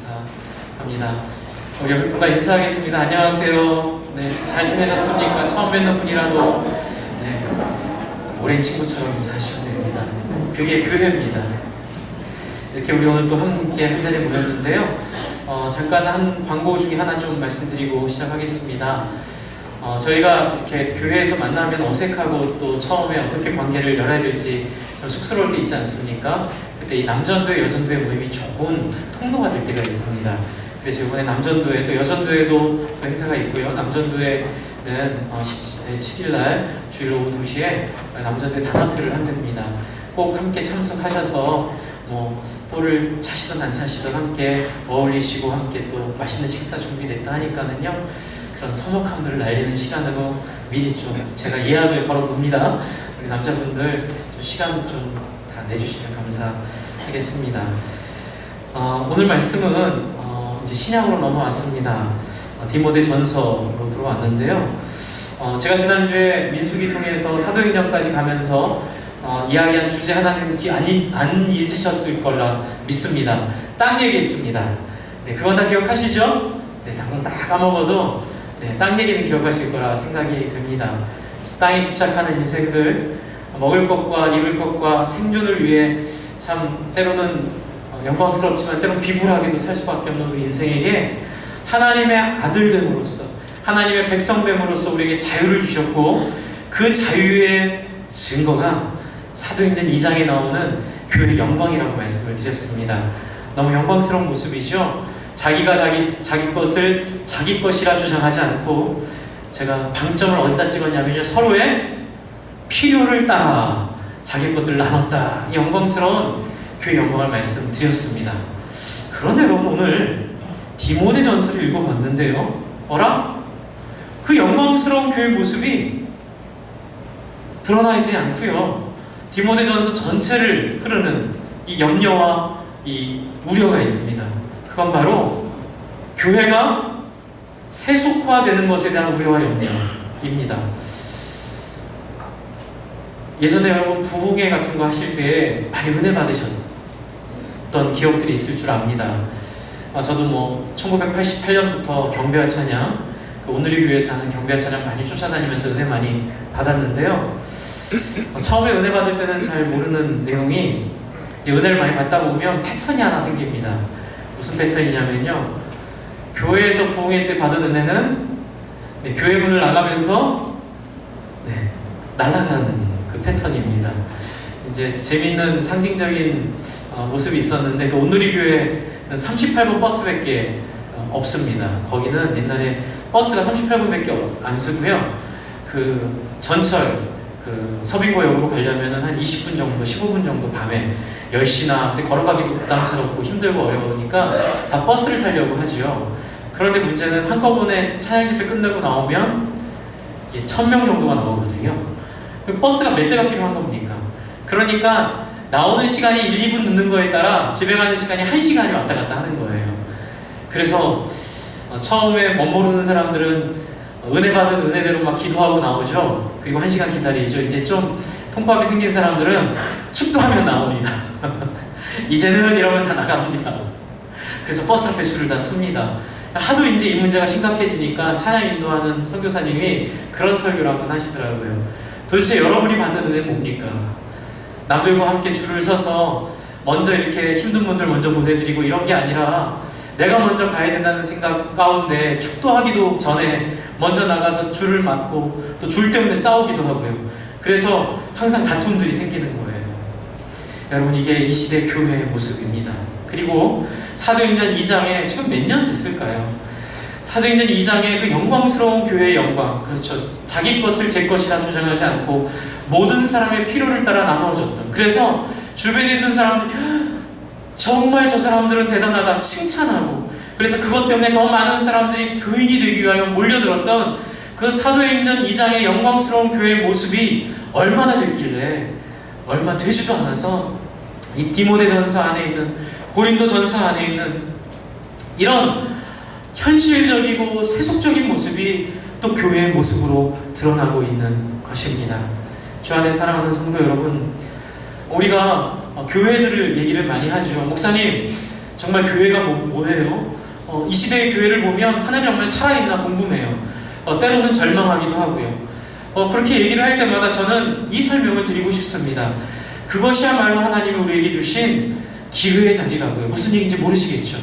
감사합니다. 우리 옆에 분과 인사하겠습니다. 안녕하세요. 네, 잘 지내셨습니까? 처음 뵙는 분이라도 네, 오랜 친구처럼 인사하시면 됩니다. 그게 교회입니다. 이렇게 우리 오늘 또 함께 한 자리에 모였는데요. 잠깐 한 광고 중에 하나 좀 말씀드리고 시작하겠습니다. 저희가 이렇게 교회에서 만나면 어색하고 또 처음에 어떻게 관계를 열어야 될지 참 쑥스러울 때 있지 않습니까? 그때 이 남전도회, 여전도회 모임이 좋은 통로가 될 때가 있습니다. 그래서 이번에 남전도회 또 여전도회도 또 행사가 있고요. 남전도회는 17일날 주일 오후 2시에 남전도회 단합회를 한답니다. 꼭 함께 참석하셔서 볼을 차시던 안 차시던 함께 어울리시고 함께 또 맛있는 식사 준비됐다 하니까는요, 그런 서먹함들을 날리는 시간으로 미리 좀 제가 예약을 걸어봅니다. 우리 남자분들 좀 시간 좀 다 내주시면 감사하겠습니다. 오늘 말씀은 이제 신약으로 넘어왔습니다. 디모데 전서로 들어왔는데요. 제가 지난주에 민수기 통해서 사도행전까지 가면서 이야기한 주제 하나는 안 잊으셨을 거라 믿습니다. 땅 얘기했습니다. 네, 그건 다 기억하시죠? 네, 방금 다 까먹어도 땅 얘기는 기억하실 거라 생각이 듭니다. 땅에 집착하는 인생들, 먹을 것과 입을 것과 생존을 위해 참 때로는 영광스럽지만 때로는 비굴하게도 살 수밖에 없는 우리 인생에게 하나님의 아들됨으로써, 하나님의 백성됨으로써 우리에게 자유를 주셨고, 그 자유의 증거가 사도행전 2장에 나오는 교회의 영광이라고 말씀을 드렸습니다. 너무 영광스러운 모습이죠. 자기가 자기 것을 자기 것이라 주장하지 않고, 제가 방점을 어디다 찍었냐면요, 서로의 필요를 따라 자기 것들을 나눴다. 이 영광스러운 교회 영광을 말씀드렸습니다. 그런데 여러분, 오늘 디모데 전서를 읽어봤는데요, 그 영광스러운 교회 모습이 드러나지 않고요, 디모데 전서 전체를 흐르는 이 염려와 이 우려가 있습니다. 그건 바로 교회가 세속화되는 것에 대한 우려와 염려입니다. 예전에 여러분 부흥회 같은 거 하실 때 많이 은혜 받으셨던 기억들이 있을 줄 압니다. 저도 1988년부터 경배와 찬양, 오늘의 교회에서 하는 경배와 찬양 많이 쫓아다니면서 은혜 많이 받았는데요. 처음에 은혜 받을 때는 잘 모르는 내용이, 은혜를 많이 받다 보면 패턴이 하나 생깁니다. 무슨 패턴이냐면요, 교회에서 부흥회 때 받은 은혜는 교회 문을 나가면서 날아가는 그 패턴입니다. 이제 재밌는 상징적인 모습이 있었는데, 그 오늘의 교회는 38번 버스밖에 없습니다. 거기는 옛날에 버스가 38번밖에 안 쓰고요, 그 전철 서빙고역으로 가려면 한 20분 정도, 15분 정도 밤에 10시나 그때 걸어가기도 부담스럽고 힘들고 어려우니까 다 버스를 타려고 하지요. 그런데 문제는 한꺼번에 찬양 집회 끝내고 나오면 1000명 정도가 나오거든요. 버스가 몇 대가 필요한 겁니까? 그러니까 나오는 시간이 1, 2분 늦는 거에 따라 집에 가는 시간이 1시간이 왔다 갔다 하는 거예요. 그래서 처음에 멋모르는 사람들은 은혜 받은 은혜대로 막 기도하고 나오죠. 그리고 1시간 기다리죠. 이제 좀 통밥이 생긴 사람들은 축도하면 나옵니다. 이제는 이러면 다 나갑니다. 그래서 버스 앞에 줄을 다 씁니다. 하도 이제 이 문제가 심각해지니까 찬양 인도하는 선교사님이 그런 설교를 한번 하시더라고요. 도대체 여러분이 받는 은혜는 뭡니까? 남들과 함께 줄을 서서 먼저 이렇게 힘든 분들 먼저 보내드리고 이런 게 아니라, 내가 먼저 가야 된다는 생각 가운데 축도하기도 전에 먼저 나가서 줄을 맞고 또 줄 때문에 싸우기도 하고요. 그래서 항상 다툼들이 생기는 거예요. 여러분, 이게 이 시대 교회의 모습입니다. 그리고 사도행전 2장에 지금 몇 년 됐을까요? 사도행전 2장의 그 영광스러운 교회의 영광, 그렇죠. 자기 것을 제 것이라 주장하지 않고 모든 사람의 필요를 따라 나누어졌던, 그래서 주변에 있는 사람들이 정말 저 사람들은 대단하다 칭찬하고, 그래서 그것 때문에 더 많은 사람들이 교인이 되기 위하여 몰려들었던 그 사도행전 2장의 영광스러운 교회의 모습이 얼마나 됐길래, 얼마 되지도 않아서 이 디모데 전서 안에 있는, 고린도 전서 안에 있는 이런 현실적이고 세속적인 모습이 또 교회의 모습으로 드러나고 있는 것입니다. 주 안에 사랑하는 성도 여러분, 우리가 교회들을 얘기를 많이 하죠. 목사님, 정말 교회가 뭐예요? 이 시대의 교회를 보면 하나님 정말 살아있나 궁금해요. 때로는 절망하기도 하고요. 그렇게 얘기를 할 때마다 저는 이 설명을 드리고 싶습니다. 그것이야말로 하나님이 우리에게 주신 기회의 자리라고요. 무슨 얘기인지 모르시겠죠?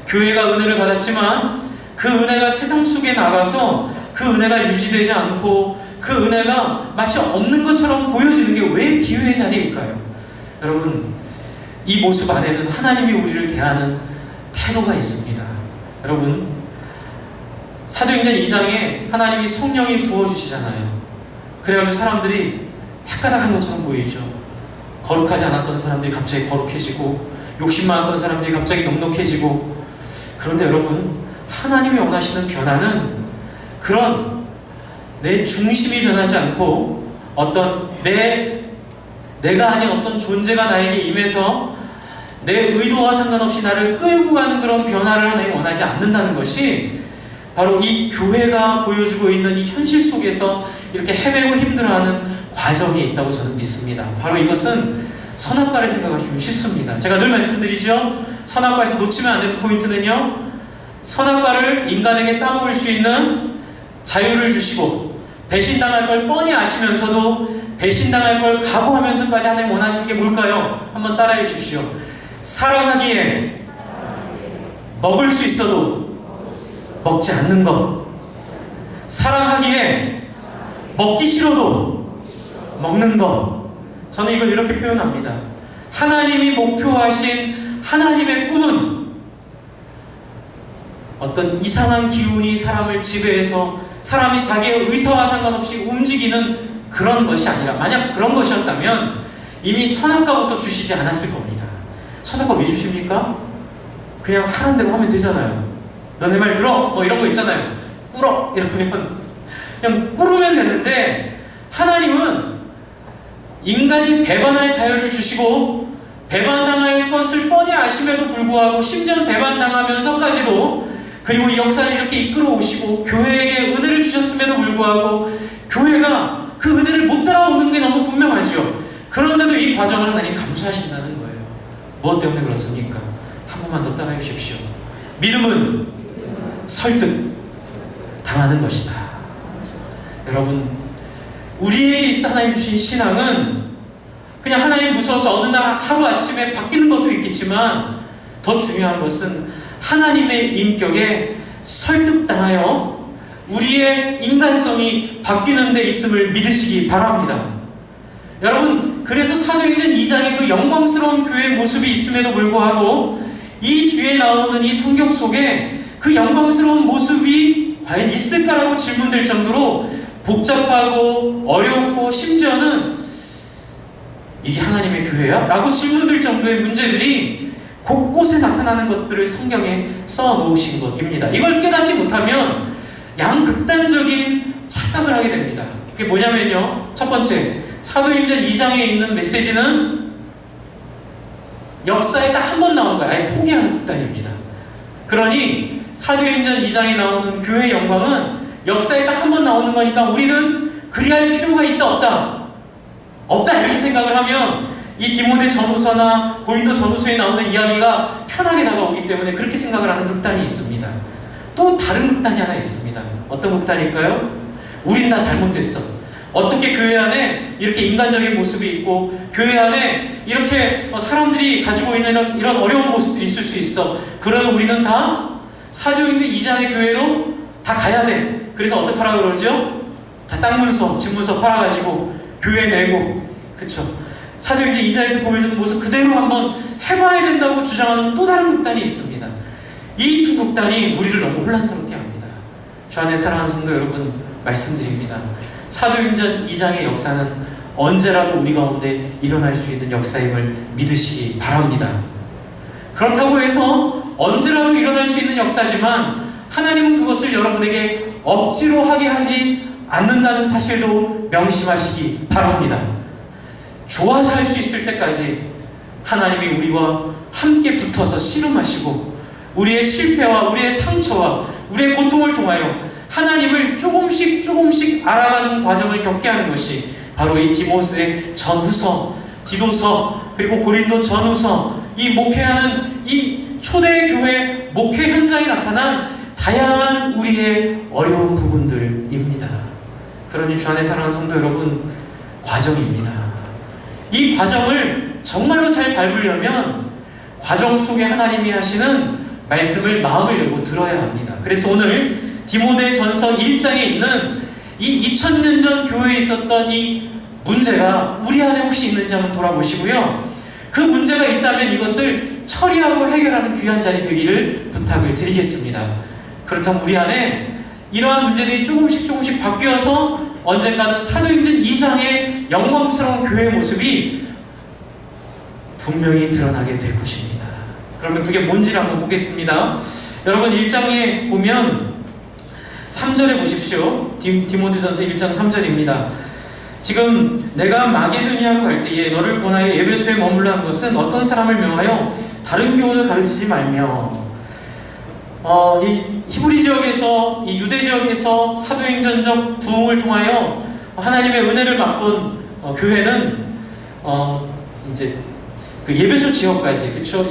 교회가 은혜를 받았지만 그 은혜가 세상 속에 나가서 그 은혜가 유지되지 않고 그 은혜가 마치 없는 것처럼 보여지는 게 왜 기회의 자리일까요? 여러분, 이 모습 안에는 하나님이 우리를 대하는 태도가 있습니다. 여러분, 사도행전 2장에 하나님이 성령이 부어주시잖아요. 그래가지고 사람들이 헷가닥한 것처럼 보이죠. 거룩하지 않았던 사람들이 갑자기 거룩해지고, 욕심 많았던 사람들이 갑자기 넉넉해지고. 그런데 여러분, 하나님이 원하시는 변화는 그런 내 중심이 변하지 않고 어떤 내가 아닌 어떤 존재가 나에게 임해서 내 의도와 상관없이 나를 끌고 가는 그런 변화를 하나님이 원하지 않는다는 것이 바로 이 교회가 보여주고 있는 이 현실 속에서 이렇게 헤매고 힘들어하는 과정이 있다고 저는 믿습니다. 바로 이것은 선악과를 생각하시면 쉽습니다. 제가 늘 말씀드리죠. 선악과에서 놓치면 안 되는 포인트는요, 선악과를 인간에게 따먹을 수 있는 자유를 주시고 배신당할 걸 뻔히 아시면서도 배신당할 걸 각오하면서까지 하나님 원하시는 게 뭘까요? 한번 따라해 주십시오. 사랑하기에 먹을 수 있어도 먹지 않는 것. 사랑하기에 먹기 싫어도 먹는 것. 저는 이걸 이렇게 표현합니다. 하나님이 목표하신 하나님의 꿈은 어떤 이상한 기운이 사람을 지배해서 사람이 자기의 의사와 상관없이 움직이는 그런 것이 아니라, 만약 그런 것이었다면 이미 선악과부터 주시지 않았을 겁니다. 선악과 왜 주십니까? 그냥 하는 대로 하면 되잖아요. 너네 말 들어? 뭐 이런 거 있잖아요. 꿇어! 이러면 그냥 꿇으면 되는데, 하나님은 인간이 배반할 자유를 주시고 배반당할 것을 뻔히 아심에도 불구하고, 심지어 배반당하면서까지도, 그리고 이 역사를 이렇게 이끌어 오시고 교회에게 은혜를 주셨음에도 불구하고 교회가 그 은혜를 못 따라오는 게 너무 분명하죠. 그런데도 이 과정을 하나님 감수하신다는 거예요. 무엇 때문에 그렇습니까? 한 번만 더 따라해 주십시오. 믿음은 설득 당하는 것이다. 여러분, 우리에게 있어 하나님 주신 신앙은 그냥 하나님 무서워서 어느 날 하루아침에 바뀌는 것도 있겠지만, 더 중요한 것은 하나님의 인격에 설득당하여 우리의 인간성이 바뀌는 데 있음을 믿으시기 바랍니다. 여러분, 그래서 사도행전 2장에 그 영광스러운 교회의 모습이 있음에도 불구하고 이 뒤에 나오는 이 성경 속에 그 영광스러운 모습이 과연 있을까라고 질문될 정도로 복잡하고 어렵고, 심지어는 이게 하나님의 교회야? 라고 질문될 정도의 문제들이 곳곳에 나타나는 것들을 성경에 써놓으신 것입니다. 이걸 깨닫지 못하면 양극단적인 착각을 하게 됩니다. 그게 뭐냐면요, 첫 번째, 사도행전 2장에 있는 메시지는 역사에 딱 한 번 나온 거예요. 아예 포기하는 극단입니다. 그러니 사도행전 2장에 나오는 교회의 영광은 역사에 딱 한 번 나오는 거니까 우리는 그리할 필요가 있다 없다? 없다, 이렇게 생각을 하면 이 디모데 전후서나 고린도 전후서에 나오는 이야기가 편하게 다가오기 때문에 그렇게 생각을 하는 극단이 있습니다. 또 다른 극단이 하나 있습니다. 어떤 극단일까요? 우린 다 잘못됐어. 어떻게 교회 안에 이렇게 인간적인 모습이 있고 교회 안에 이렇게 사람들이 가지고 있는 이런 어려운 모습들이 있을 수 있어. 그러면 우리는 다 사도행전 2장의 교회로 다 가야 돼. 그래서 어떻게 하라고 그러죠? 다 땅 문서, 집 문서 팔아가지고 교회 내고, 그쵸? 사도행전 2장에서 보여주는 모습 그대로 한번 해봐야 된다고 주장하는 또 다른 극단이 있습니다. 이 두 극단이 우리를 너무 혼란스럽게 합니다. 주 안에 사랑하는 성도 여러분, 말씀드립니다. 사도행전 2장의 역사는 언제라도 우리 가운데 일어날 수 있는 역사임을 믿으시기 바랍니다. 그렇다고 해서 언제라도 일어날 수 있는 역사지만 하나님은 그것을 여러분에게 억지로 하게 하지 않는다는 사실도 명심하시기 바랍니다. 좋아서 할 수 있을 때까지 하나님이 우리와 함께 붙어서 씨름하시고 우리의 실패와 우리의 상처와 우리의 고통을 통하여 하나님을 조금씩 알아가는 과정을 겪게 하는 것이 바로 이 디모스의 전후서, 디도서, 그리고 고린도 전후서, 이 목회하는 이 초대교회 목회 현장에 나타난 다양한 우리의 어려운 부분들입니다. 그러니 주 안에 사랑하는 성도 여러분, 과정입니다. 이 과정을 정말로 잘 밟으려면 과정 속에 하나님이 하시는 말씀을 마음을 열고 들어야 합니다. 그래서 오늘 디모데전서 1장에 있는 이 2000년 전 교회에 있었던 이 문제가 우리 안에 혹시 있는지 한번 돌아보시고요. 그 문제가 있다면 이것을 처리하고 해결하는 귀한 자리 되기를 부탁을 드리겠습니다. 그렇다면 우리 안에 이러한 문제들이 조금씩 바뀌어서 언젠가는 사도행전 2장의 영광스러운 교회의 모습이 분명히 드러나게 될 것입니다. 그러면 그게 뭔지를 한번 보겠습니다. 여러분 1장에 보면 3절에 보십시오. 디모데전서 1장 3절입니다. 지금 내가 마게도니아로 갈 때에 너를 권하여 에베소에 머물러 한 것은 어떤 사람을 명하여 다른 교훈을 가르치지 말며, 이 히브리 지역에서, 이 유대 지역에서 사도행전적 부흥을 통하여 하나님의 은혜를 맛본 교회는 이제 그 예배소 지역까지, 그쵸?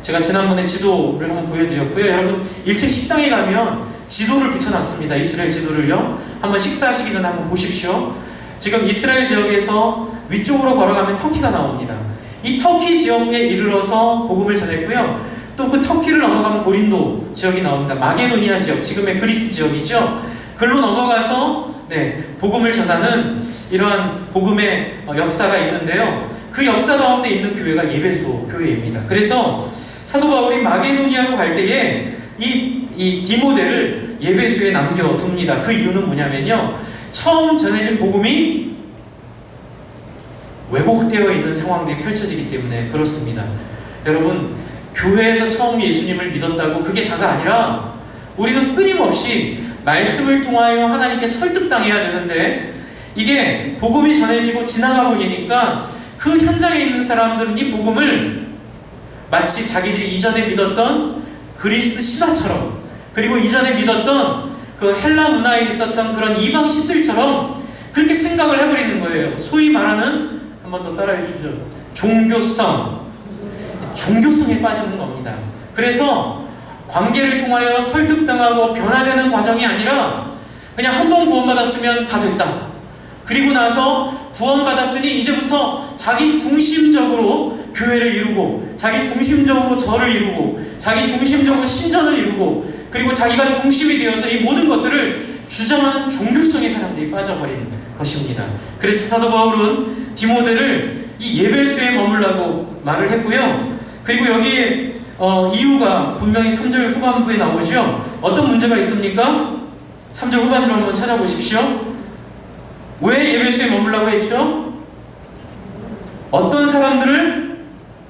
제가 지난번에 지도를 한번 보여드렸고요. 여러분 1층 식당에 가면 지도를 붙여놨습니다. 이스라엘 지도를요. 한번 식사하시기 전에 한번 보십시오. 지금 이스라엘 지역에서 위쪽으로 걸어가면 터키가 나옵니다. 이 터키 지역에 이르러서 복음을 전했고요. 또 그 터키를 넘어가면 고린도 지역이 나옵니다. 마게도니아 지역, 지금의 그리스 지역이죠. 글로 넘어가서 복음을 전하는 이러한 복음의 역사가 있는데요. 그 역사 가운데 있는 교회가 예배소 교회입니다. 그래서 사도 바울이 마게도니아로 갈 때에 이 디모데를 예배소에 남겨둡니다. 그 이유는 뭐냐면요, 처음 전해진 복음이 왜곡되어 있는 상황들이 펼쳐지기 때문에 그렇습니다. 여러분, 교회에서 처음 예수님을 믿었다고 그게 다가 아니라 우리는 끊임없이 말씀을 통하여 하나님께 설득당해야 되는데, 이게 복음이 전해지고 지나가 보니까 그 현장에 있는 사람들은 이 복음을 마치 자기들이 이전에 믿었던 그리스 신화처럼, 그리고 이전에 믿었던 그 헬라 문화에 있었던 그런 이방 신들처럼 그렇게 생각을 해버리는 거예요. 소위 말하는, 한 번 더 따라해 주시죠, 종교성에 빠지는 겁니다. 그래서 관계를 통하여 설득당하고 변화되는 과정이 아니라 그냥 한 번 구원받았으면 다 됐다. 그리고 나서 구원받았으니 이제부터 자기 중심적으로 교회를 이루고, 자기 중심적으로 절을 이루고, 자기 중심적으로 신전을 이루고, 그리고 자기가 중심이 되어서 이 모든 것들을 주장하는 종교성의 사람들이 빠져버린 것입니다. 그래서 사도 바울은 디모데를 이 예배소에 머물라고 말을 했고요. 그리고 여기에 이유가 분명히 3절 후반부에 나오죠. 어떤 문제가 있습니까? 3절 후반부를 한번 찾아보십시오. 왜 예배소에 머물라고 했죠? 어떤 사람들을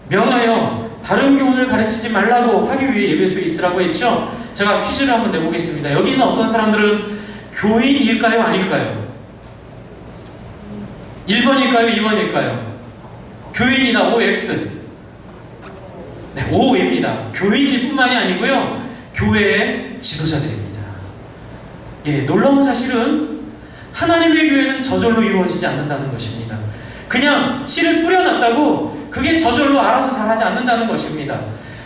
명하여 다른 교훈을 가르치지 말라고 하기 위해 예배소에 있으라고 했죠. 제가 퀴즈를 한번 내보겠습니다. 여기 있는 어떤 사람들은 교인일까요? 아닐까요? 1번일까요? 2번일까요? 교인이다. OX. 네, O입니다. 교인일 뿐만이 아니고요, 교회의 지도자들입니다. 예, 놀라운 사실은 하나님의 교회는 저절로 이루어지지 않는다는 것입니다. 그냥 씨를 뿌려놨다고 그게 저절로 알아서 자라지 않는다는 것입니다.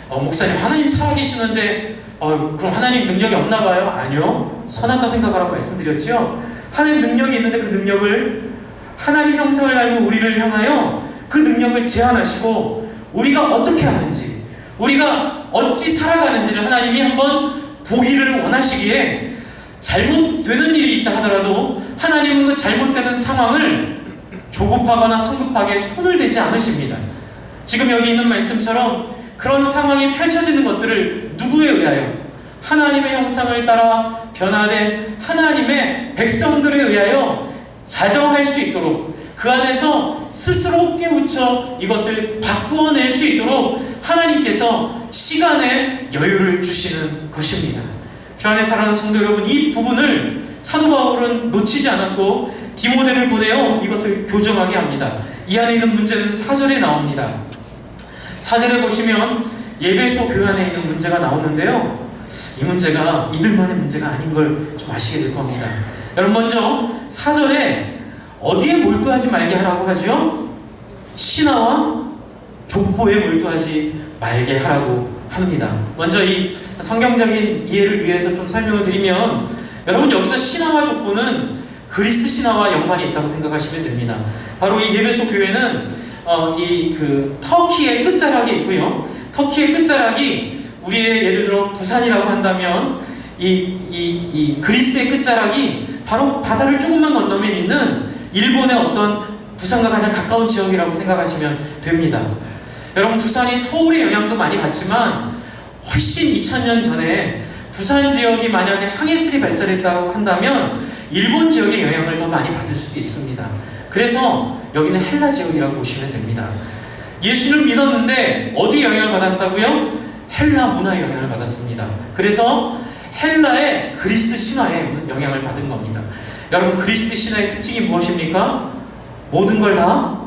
목사님, 하나님 살아계시는데 그럼 하나님 능력이 없나 봐요? 아니요. 선악과 생각하라고 말씀드렸죠. 하나님 능력이 있는데 그 능력을, 하나님 형상을 닮은 우리를 향하여 그 능력을 제한하시고 우리가 어떻게 하는지, 우리가 어찌 살아가는지를 하나님이 한번 보기를 원하시기에 잘못되는 일이 있다 하더라도 하나님은 그 잘못되는 상황을 조급하거나 성급하게 손을 대지 않으십니다. 지금 여기 있는 말씀처럼 그런 상황이 펼쳐지는 것들을 누구에 의하여? 하나님의 형상을 따라 변화된 하나님의 백성들에 의하여 자정할 수 있도록, 그 안에서 스스로 깨우쳐 이것을 바꾸어낼 수 있도록 하나님께서 시간의 여유를 주시는 것입니다. 주 안에 사랑하는 성도 여러분, 이 부분을 사도 바울은 놓치지 않았고 디모데를 보내어 이것을 교정하게 합니다. 이 안에 있는 문제는 4절에 나옵니다. 4절에 보시면 예배소 교회 안에 있는 문제가 나오는데요, 이 문제가 이들만의 문제가 아닌 걸 좀 아시게 될 겁니다. 여러분, 먼저 4절에 어디에 몰두하지 말게 하라고 하죠? 신화와 족보에 몰두하지 말게 하라고 합니다. 먼저 이 성경적인 이해를 위해서 좀 설명을 드리면, 여러분 여기서 신화와 족보는 그리스 신화와 연관이 있다고 생각하시면 됩니다. 바로 이 예배소 교회는 터키의 끝자락에 있고요. 터키의 끝자락이 우리의 예를 들어 부산이라고 한다면 이 그리스의 끝자락이 바로 바다를 조금만 건너면 있는 일본의 어떤 부산과 가장 가까운 지역이라고 생각하시면 됩니다. 여러분 부산이 서울의 영향도 많이 받지만 훨씬 2000년 전에 부산 지역이 만약에 항해술이 발전했다고 한다면 일본 지역의 영향을 더 많이 받을 수도 있습니다. 그래서 여기는 헬라 지역이라고 보시면 됩니다. 예수를 믿었는데 어디 영향을 받았다고요? 헬라 문화의 영향을 받았습니다. 그래서 헬라의 그리스 신화에 영향을 받은 겁니다. 여러분 그리스 신화의 특징이 무엇입니까? 모든 걸 다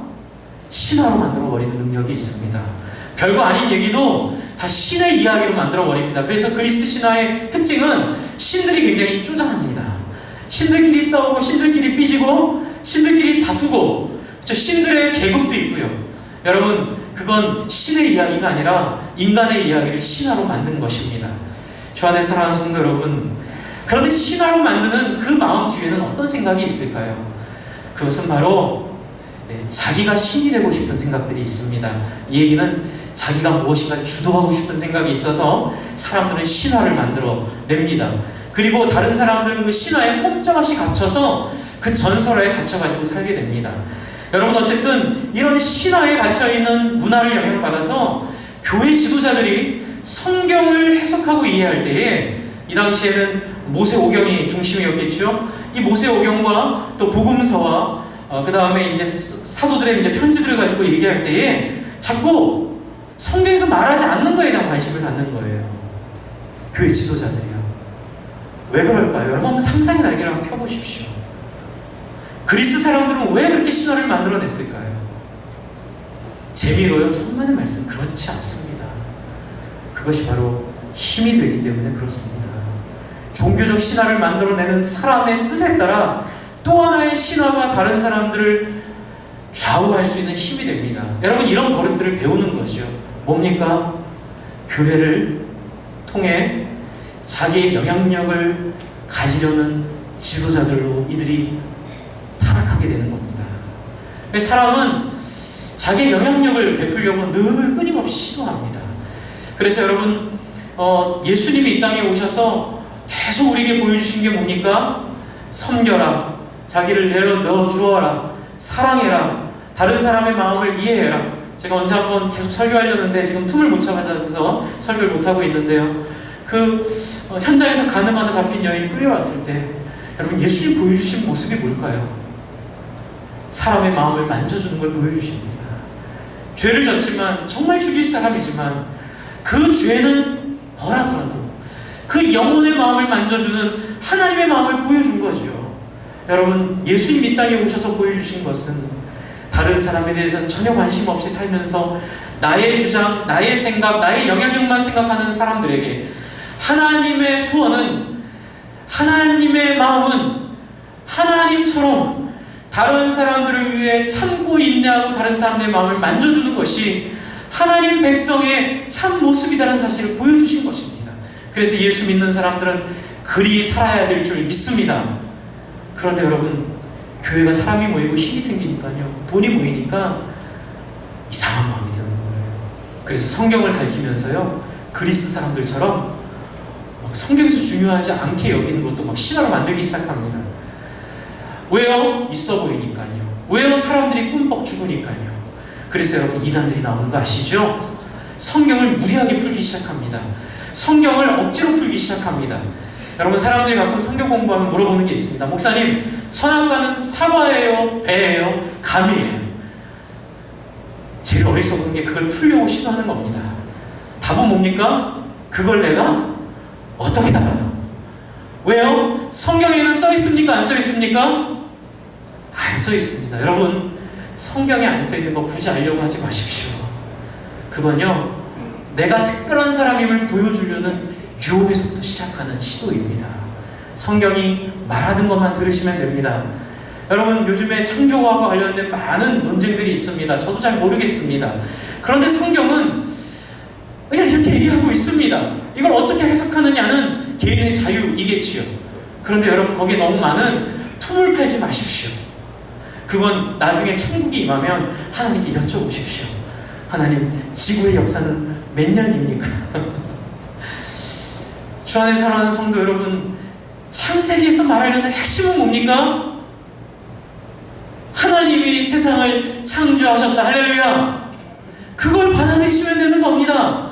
신화로 만들어버리는 능력이 있습니다. 별거 아닌 얘기도 다 신의 이야기로 만들어버립니다. 그래서 그리스 신화의 특징은 신들이 굉장히 쪼잔합니다. 신들끼리 싸우고 신들끼리 삐지고 신들끼리 다투고 신들의 계급도 있고요. 여러분 그건 신의 이야기가 아니라 인간의 이야기를 신화로 만든 것입니다. 주 안에 사랑하는 성도 여러분, 그런데 신화로 만드는 그 마음 뒤에는 어떤 생각이 있을까요? 그것은 바로 자기가 신이 되고 싶은 생각들이 있습니다. 이 얘기는 자기가 무엇인가 주도하고 싶은 생각이 있어서 사람들은 신화를 만들어 냅니다. 그리고 다른 사람들은 그 신화에 꼼짝없이 갇혀서 그 전설에 갇혀가지고 살게 됩니다. 여러분 어쨌든 이런 신화에 갇혀있는 문화를 영향받아서 교회 지도자들이 성경을 해석하고 이해할 때에 이 당시에는 모세오경이 중심이었겠죠. 이 모세오경과 또 복음서와 그 다음에 이제 사도들의 이제 편지들을 가지고 얘기할 때에 자꾸 성경에서 말하지 않는 거에 대한 관심을 갖는 거예요. 교회 지도자들이요. 왜 그럴까요? 여러분 한번 상상의 날개를 한번 펴보십시오. 그리스 사람들은 왜 그렇게 신화를 만들어냈을까요? 재미로요? 천만의 말씀 그렇지 않습니다. 그것이 바로 힘이 되기 때문에 그렇습니다. 종교적 신화를 만들어내는 사람의 뜻에 따라 또 하나의 신화가 다른 사람들을 좌우할 수 있는 힘이 됩니다. 여러분 이런 버릇들을 배우는 거죠. 뭡니까? 교회를 통해 자기의 영향력을 가지려는 지도자들로 이들이 타락하게 되는 겁니다. 사람은 자기의 영향력을 베풀려고 늘 끊임없이 시도합니다. 그래서 여러분 예수님이 이 땅에 오셔서 계속 우리에게 보여주신 게 뭡니까? 섬겨라, 자기를 내어 주어라, 사랑해라, 다른 사람의 마음을 이해해라. 제가 언제 한번 계속 설교하려는데 지금 틈을 못 잡아서 설교를 못하고 있는데요. 현장에서 가늠하다 잡힌 여인이 끌려왔을 때 여러분 예수님 보여주신 모습이 뭘까요? 사람의 마음을 만져주는 걸 보여주십니다. 죄를 졌지만 정말 죽일 사람이지만 그 죄는 벌하더라도 그 영혼의 마음을 만져주는 하나님의 마음을 보여준 거죠. 여러분 예수님 이 땅에 오셔서 보여주신 것은 다른 사람에 대해서는 전혀 관심 없이 살면서 나의 주장, 나의 생각, 나의 영향력만 생각하는 사람들에게 하나님의 소원은, 하나님의 마음은 하나님처럼 다른 사람들을 위해 참고 인내하고 다른 사람들의 마음을 만져주는 것이 하나님 백성의 참 모습이라는 사실을 보여주신 것입니다. 그래서 예수 믿는 사람들은 그리 살아야 될 줄 믿습니다. 그런데 여러분 교회가 사람이 모이고 힘이 생기니까요, 돈이 모이니까 이상한 마음이 드는 거예요. 그래서 성경을 가르치면서요 그리스 사람들처럼 막 성경에서 중요하지 않게 여기는 것도 막 신화로 만들기 시작합니다. 왜요? 있어 보이니까요. 왜요? 사람들이 꿈뻑 죽으니까요. 그래서 여러분 이단들이 나오는 거 아시죠? 성경을 무리하게 풀기 시작합니다. 성경을 억지로 풀기 시작합니다. 여러분 사람들이 가끔 성경 공부하면 물어보는 게 있습니다. 목사님 선악과는 사과예요? 배예요? 감이에요? 제일 어리석은 게 그걸 풀려고 시도하는 겁니다. 답은 뭡니까? 그걸 내가 어떻게 알아요? 왜요? 성경에는 써 있습니까? 안 써 있습니까? 안 써 있습니다. 여러분 성경에 안 써 있는 거 굳이 알려고 하지 마십시오. 그건요 내가 특별한 사람임을 보여주려는 유혹에서부터 시작하는 시도입니다. 성경이 말하는 것만 들으시면 됩니다. 여러분 요즘에 창조과학과 관련된 많은 논쟁들이 있습니다. 저도 잘 모르겠습니다. 그런데 성경은 그냥 이렇게 얘기하고 있습니다. 이걸 어떻게 해석하느냐는 개인의 자유이겠지요. 그런데 여러분, 거기에 너무 많은 품을 팔지 마십시오. 그건 나중에 천국이 임하면 하나님께 여쭤보십시오. 하나님, 지구의 역사는 몇 년입니까? 주 안에 사랑하는 성도 여러분, 창세기에서 말하려는 핵심은 뭡니까? 하나님이 세상을 창조하셨다. 할렐루야! 그걸 받아들이시면 되는 겁니다.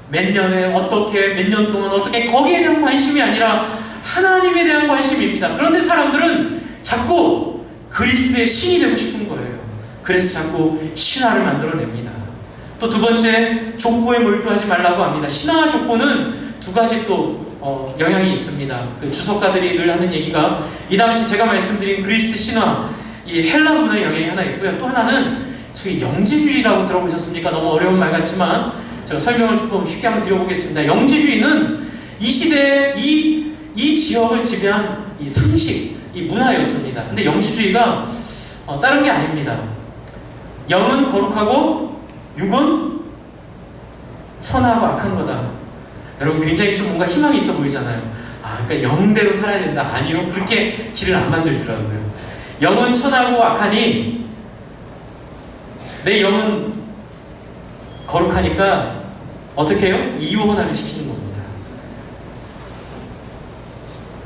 몇 년에 어떻게, 몇 년 동안 어떻게, 거기에 대한 관심이 아니라 하나님에 대한 관심입니다. 그런데 사람들은 자꾸 그리스도의 신이 되고 싶은 거예요. 그래서 자꾸 신화를 만들어냅니다. 또 두 번째, 족보에 몰두하지 말라고 합니다. 신화와 족보는 두 가지 또 영향이 있습니다. 그 주석가들이 늘 하는 얘기가, 이 당시 제가 말씀드린 그리스 신화, 이 헬라 문화의 영향이 하나 있고요. 또 하나는 소위 영지주의라고 들어보셨습니까? 너무 어려운 말 같지만 제가 설명을 조금 쉽게 한번 드려보겠습니다. 영지주의는 이 시대에 이 지역을 지배한 이 상식, 이 문화였습니다. 근데 영지주의가 다른 게 아닙니다. 영은 거룩하고 육은 천하고 악한 거다. 여러분, 굉장히 좀 뭔가 희망이 있어 보이잖아요. 그러니까 영대로 살아야 된다. 아니요, 그렇게 길을 안 만들더라고요. 영은 천하고 악하니 내 영은 거룩하니까 어떻게 해요? 이혼하를 시키는 겁니다.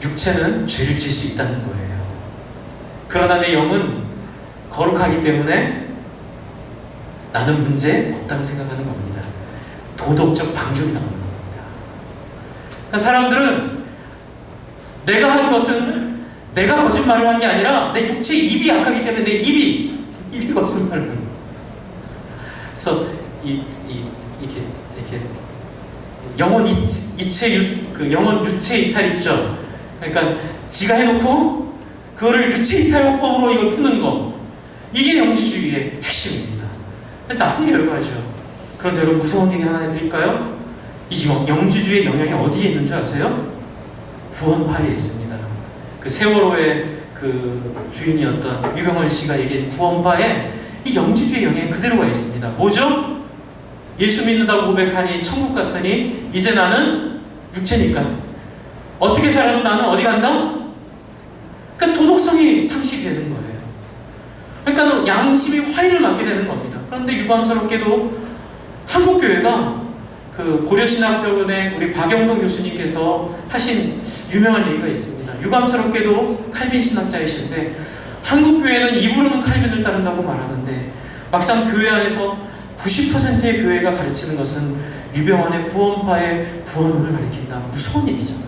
육체는 죄를 지을 수 있다는 거예요. 그러나 내 영은 거룩하기 때문에 나는 문제 없다고 생각하는 겁니다. 도덕적 방종이 나오는 겁니다. 그러니까 사람들은 내가 한 것은 내가 거짓말을 한 게 아니라 내 육체 입이 약하기 때문에 내 입이 거짓말을 하는 거예요. 그래서 이렇게 영혼 영혼 유체 이탈 있죠. 그러니까 지가 해놓고 그거를 유체 이탈법으로 이걸 푸는 거, 이게 영지주의의 핵심입니다. 그래서 나쁜 결과죠. 그런데 여러분, 무서운 얘기 하나 해드릴까요? 이 영지주의의 영향이 어디에 있는 줄 아세요? 구원파에 있습니다. 그 세월호의 그 주인이었던 유병헌 씨가 얘기한 구원파에 이 영지주의 영향이 그대로 가 있습니다. 뭐죠? 예수 믿는다고 고백하니 천국 갔으니 이제 나는 육체니까 어떻게 살아도 나는 어디 간다? 그러니까 도덕성이 상실이 되는 거예요. 그러니까 양심이 화인을 맞게 되는 겁니다. 그런데 유감스럽게도 한국교회가 그 고려신학병원의 우리 박영동 교수님께서 하신 유명한 얘기가 있습니다. 유감스럽게도 칼빈 신학자이신데 한국교회는 입으로는 칼빈을 따른다고 말하는데 막상 교회 안에서 90%의 교회가 가르치는 것은 유병헌의 구원파의 구원론을 가리킨다. 무서운 얘기잖아요.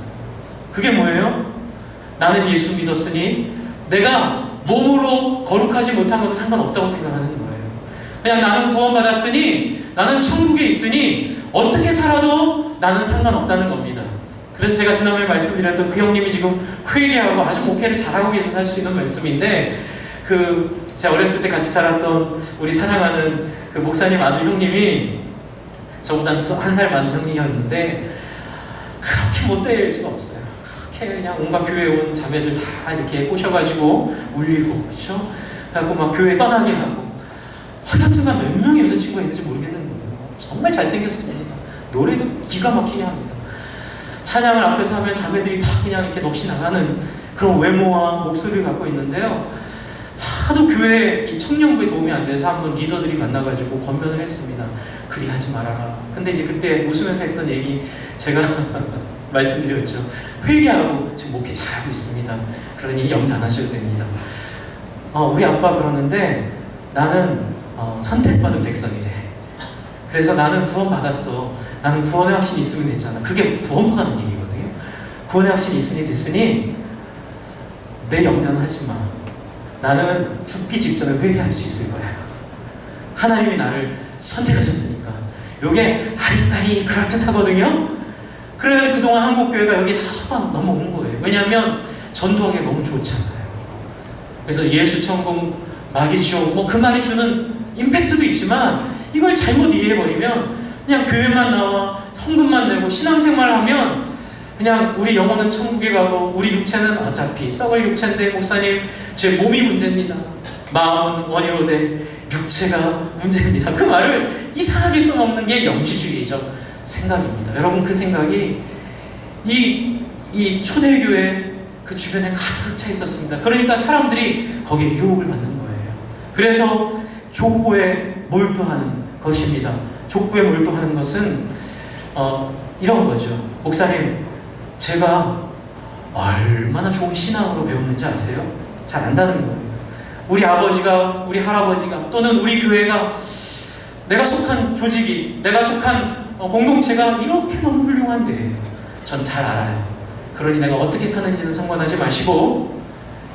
그게 뭐예요? 나는 예수 믿었으니 내가 몸으로 거룩하지 못한 건 상관없다고 생각하는 거예요. 그냥 나는 구원받았으니 나는 천국에 있으니 어떻게 살아도 나는 상관없다는 겁니다. 그래서 제가 지난번에 말씀드렸던 그 형님이 지금 회개하고 아주 목회를 잘하고 계셔서 할 수 있는 말씀인데, 제가 어렸을 때 같이 살았던 우리 사랑하는 그 목사님 아들 형님이 저보다 한 살 많은 형님이었는데 그렇게 못될 수가 없어요. 그렇게 그냥 온갖 교회 온 자매들 다 이렇게 꼬셔가지고 울리고, 그렇죠? 그래갖고 막 교회 떠나게 하고, 하여튼간 몇 명의 여자친구가 있는지 모르겠는 거예요. 정말 잘생겼습니다. 노래도 기가 막히게 합니다. 찬양을 앞에서 하면 자매들이 다 그냥 이렇게 넋이 나가는 그런 외모와 목소리를 갖고 있는데요. 하도 교회 이 청년부에 도움이 안 돼서 한번 리더들이 만나가지고 권면을 했습니다. 그리 하지 말아라. 근데 이제 그때 웃으면서 했던 얘기 제가 말씀드렸죠. 회개하고 지금 목회 잘하고 있습니다. 그러니 염려 안 하셔도 됩니다. 우리 아빠 그러는데 나는 선택받은 백성이래. 그래서 나는 구원받았어. 나는 구원의 확신이 있으면 됐잖아. 그게 구원파 가는 얘기거든요. 구원의 확신이 있으니 됐으니 내 염려는 하지 마. 나는 죽기 직전에 회개할 수 있을 거야. 하나님이 나를 선택하셨으니까. 요게 아리까리 그럴듯하거든요. 그래서 그동안 한국교회가 여기 다 소방 넘어온 거예요. 왜냐하면 전도하기 너무 좋잖아요. 그래서 예수 천국, 마귀 지옥, 그 말이 주는 임팩트도 있지만 이걸 잘못 이해해버리면 그냥 교회만 나와 헌금만 내고 신앙생활을 하면 그냥 우리 영혼은 천국에 가고 우리 육체는 어차피 썩을 육체인데 목사님 제 몸이 문제입니다. 마음은 원이로 돼 육체가 문제입니다. 그 말을 이상하게 써먹는 게 영지주의죠. 생각입니다. 여러분, 그 생각이 이 초대교회 그 주변에 가득 차 있었습니다. 그러니까 사람들이 거기에 유혹을 받는 거예요. 그래서 족보에 몰두하는 것입니다. 족보에 몰두하는 것은 이런 거죠. 목사님, 제가 얼마나 좋은 신앙으로 배웠는지 아세요? 잘 안다는 거예요. 우리 아버지가, 우리 할아버지가, 또는 우리 교회가, 내가 속한 조직이, 내가 속한 공동체가 이렇게 너무 훌륭한데 전 잘 알아요. 그러니 내가 어떻게 사는지는 상관하지 마시고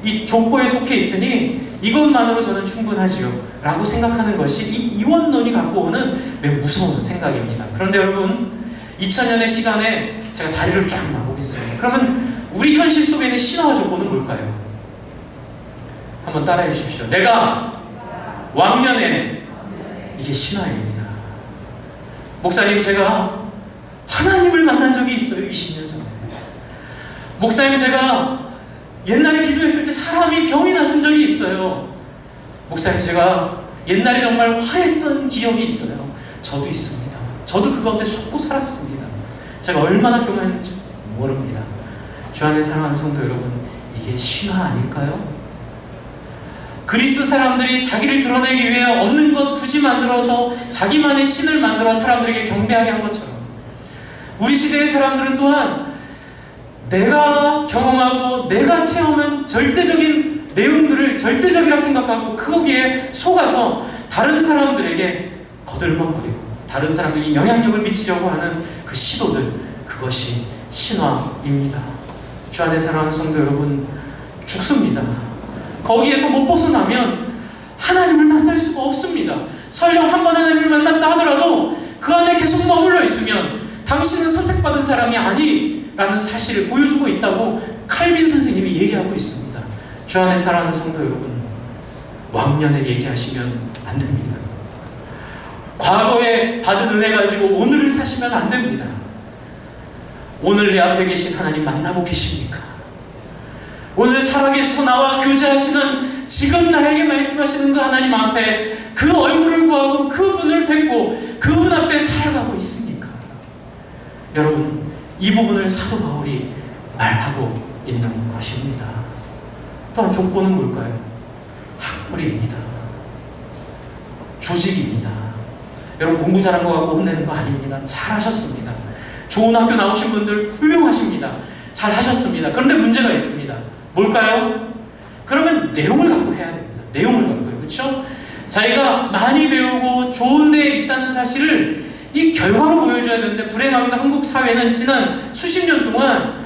이 족보에 속해 있으니 이것만으로 저는 충분하지요 라고 생각하는 것이 이 이원론이 갖고 오는 매우 무서운 생각입니다. 그런데 여러분, 2000년의 시간에 제가 다리를 쫙 놔보겠어요. 그러면 우리 현실 속에 있는 신화와 족보는 뭘까요? 한번 따라해 주십시오. 내가 왕년에, 이게 신화입니다. 목사님, 제가 하나님을 만난 적이 있어요. 20년 전에. 목사님, 제가 옛날에 기도했을 때 사람이 병이 났은 적이 있어요. 목사님, 제가 옛날에 정말 화했던 기억이 있어요. 저도 있습니다. 저도 그 가운데 속고 살았습니다. 제가 얼마나 교만했는지 모릅니다. 주 안에 사랑하는 성도 여러분, 이게 신화 아닐까요? 그리스 사람들이 자기를 드러내기 위해 없는 것 굳이 만들어서 자기만의 신을 만들어 사람들에게 경배하게 한 것처럼, 우리 시대의 사람들은 또한 내가 경험하고 내가 체험한 절대적인 내용들을 절대적이라 생각하고 거기에 속아서 다른 사람들에게 거들먹거리고 다른 사람들이 영향력을 미치려고 하는 그 시도들, 그것이 신화입니다. 주 안에 사랑하는 성도 여러분, 죽습니다. 거기에서 못 벗어나면 하나님을 만날 수가 없습니다. 설령 한 번 하나님을 만났다 하더라도 그 안에 계속 머물러 있으면 당신은 선택받은 사람이 아니라는 사실을 보여주고 있다고 칼빈 선생님이 얘기하고 있습니다. 주 안에 사랑하는 성도 여러분, 왕년에 얘기하시면 안 됩니다. 과거에 받은 은혜 가지고 오늘을 사시면 안 됩니다. 오늘 내 앞에 계신 하나님 만나고 계십니까? 오늘 살아계셔서 나와 교제하시는, 지금 나에게 말씀하시는 그 하나님 앞에 그 얼굴을 구하고 그분을 뵙고 그분 앞에 살아가고 있습니까? 여러분, 이 부분을 사도 바울이 말하고 있는 것입니다. 또한 족보는 뭘까요? 학벌입니다. 조직입니다. 여러분, 공부 잘한 거 갖고 혼내는 거 아닙니다. 잘하셨습니다. 좋은 학교 나오신 분들 훌륭하십니다. 잘하셨습니다. 그런데 문제가 있습니다. 뭘까요? 그러면 내용을 갖고 해야 됩니다. 내용을 갖고요. 그렇죠? 자기가 많이 배우고 좋은 데에 있다는 사실을 이 결과로 보여줘야 되는데, 불행하게도 한국 사회는 지난 수십 년 동안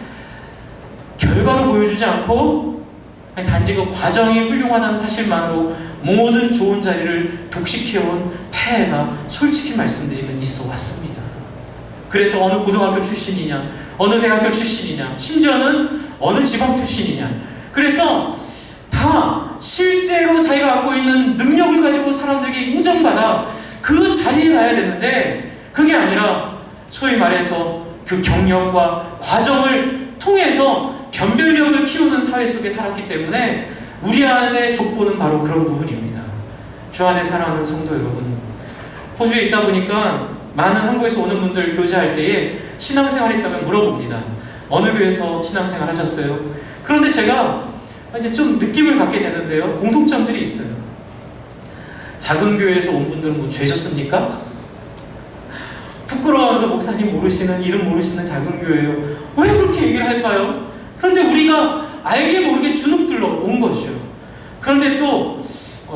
결과로 보여주지 않고 단지 그 과정이 훌륭하다는 사실만으로 모든 좋은 자리를 독식해온 폐해가 솔직히 말씀드리면 있어 왔습니다. 그래서 어느 고등학교 출신이냐, 어느 대학교 출신이냐, 심지어는 어느 지방 출신이냐, 그래서 다 실제로 자기가 갖고 있는 능력을 가지고 사람들에게 인정받아 그 자리에 가야 되는데, 그게 아니라 소위 말해서 그 경력과 과정을 통해서 변별력을 키우는 사회 속에 살았기 때문에 우리 안에 족보는 바로 그런 부분입니다. 주 안에 사랑하는 성도 여러분, 호주에 있다 보니까 많은 한국에서 오는 분들 교제할 때에 신앙생활 했다면 물어봅니다. 어느 교회에서 신앙생활 하셨어요? 그런데 제가 이제 좀 느낌을 갖게 되는데요, 공통점들이 있어요. 작은 교회에서 온 분들은 뭐 죄졌습니까? 부끄러워하면서 목사님 모르시는, 이름 모르시는 작은 교회예요. 왜 그렇게 얘기를 할까요? 그런데 우리가 알게 모르게 주눅들러 온 것이죠. 그런데 또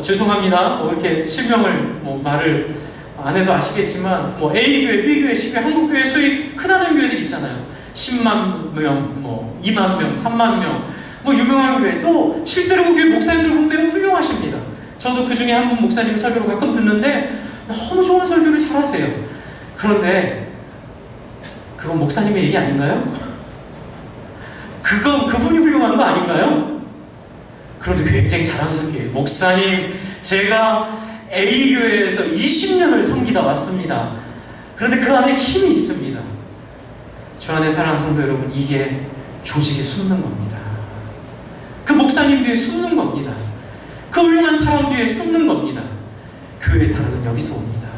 죄송합니다, 이렇게 실명을 말을 안 해도 아시겠지만, A교회, B교회, C교회, 한국교회 소위 크다는 교회들 있잖아요. 10만 명, 2만 명, 3만 명, 유명한 교회. 또 실제로 그 교회 목사님들 보면 매우 훌륭하십니다. 저도 그 중에 한 분 목사님 설교를 가끔 듣는데 너무 좋은 설교를 잘하세요. 그런데 그건 목사님의 얘기 아닌가요? 그분이 훌륭한 거 아닌가요? 그런데 굉장히 자랑스럽게, 목사님, 제가 A교회에서 20년을 섬기다 왔습니다. 그런데 그 안에 힘이 있습니다. 주 안에 사랑하는 성도 여러분, 이게 조직에 숨는 겁니다. 그 목사님 뒤에 숨는 겁니다. 그 훌륭한 사람 뒤에 숨는 겁니다. 교회의 타락은 여기서 옵니다.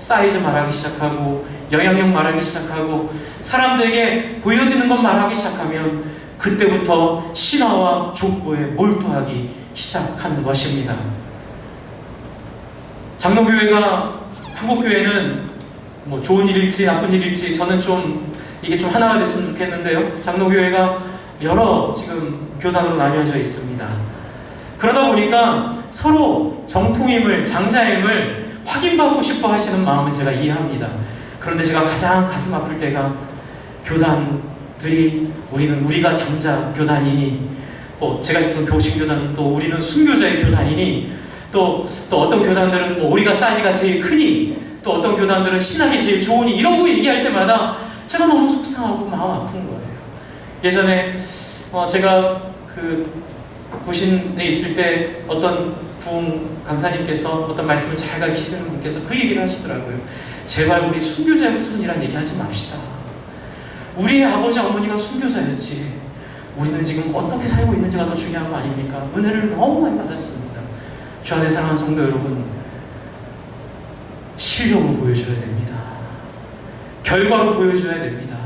사이즈 말하기 시작하고 영향력 말하기 시작하고 사람들에게 보여지는 것 말하기 시작하면 그때부터 신화와 족보에 몰두하기 시작하는 것입니다. 장로교회가 한국교회는 뭐 좋은 일일지 나쁜 일일지 저는 좀 이게 좀 하나가 됐으면 좋겠는데요. 장로교회가 여러 지금 교단으로 나뉘어져 있습니다. 그러다 보니까 서로 정통임을, 장자임을 확인받고 싶어 하시는 마음은 제가 이해합니다. 그런데 제가 가장 가슴 아플 때가 교단들이 우리가 장자 교단이니 제가 있었던 교신교단은 또 우리는 순교자의 교단이니 또 어떤 교단들은 우리가 사이즈가 제일 크니 또 어떤 교단들은 신학이 제일 좋으니 이런 거 얘기할 때마다 제가 너무 속상하고 마음 아픈 거예요. 예전에 제가 고신에 있을 때 어떤 부흥 강사님께서 어떤 말씀을 잘 가르치시는 분께서 그 얘기를 하시더라고요. 제발 우리 순교자의 후손이란 얘기 하지 맙시다. 우리의 아버지 어머니가 순교자였지 우리는 지금 어떻게 살고 있는지가 더 중요한 거 아닙니까? 은혜를 너무 많이 받았습니다. 주 안에 사랑하는 성도 여러분, 실력으로 보여줘야 됩니다. 결과로 보여줘야 됩니다.